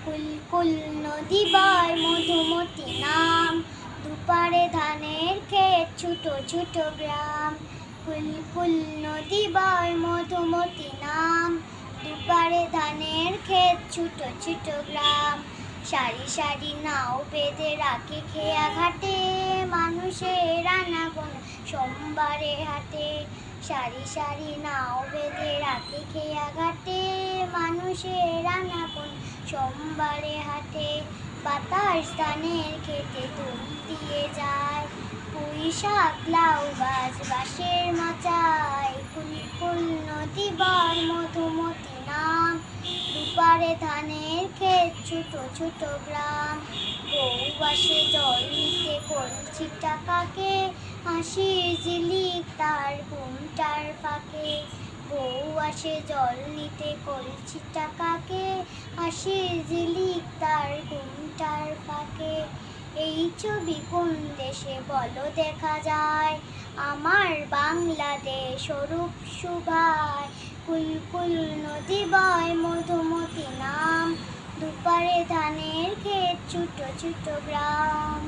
কুল কুল নদী বয় মধুমতি নাম, দুপারে ধানের ক্ষেত ছোট ছোট গ্রাম। কুল কুল নদী বয় মধুমতি নাম, দুপারে ধানের ক্ষেত ছোট ছোট গ্রাম। সারি সারি নাও বেঁধে রাখে খেয়া ঘাটে, মানুষের আনাগোনা সোমবারে হাটে। সারি সারি নাও বেঁধে রাখে খেয়া ঘাটে, মানুষের আনাগোনা সোমবারে হাটে। বাতাস ধানের খেতে দুল দিয়ে যায়, পুঁই শাক লাউ গাছ বাঁশের মাচায়। কুল কুল নদী বয় মধুমতি নাম, দুপারে ধানের ক্ষেত ছোট ছোট গ্রাম। বউ আসে জল নিতে কলসিটা কাকে, হাসির ঝিলিক তার ঘুমটার ফাঁকে। বউ আসে জল নিতে কলসিটা কাকে, হাসির ঝিলিক তার ঘুমটার ফাঁকে। এই ছবি কোন দেশে বলো দেখা যায়, আমার বাংলাদেশ অরূপ শোভায়। কুল কুল নদী বয় মধুমতি নাম, দুপারে ধানের ক্ষেত ছোট ছোট গ্রাম।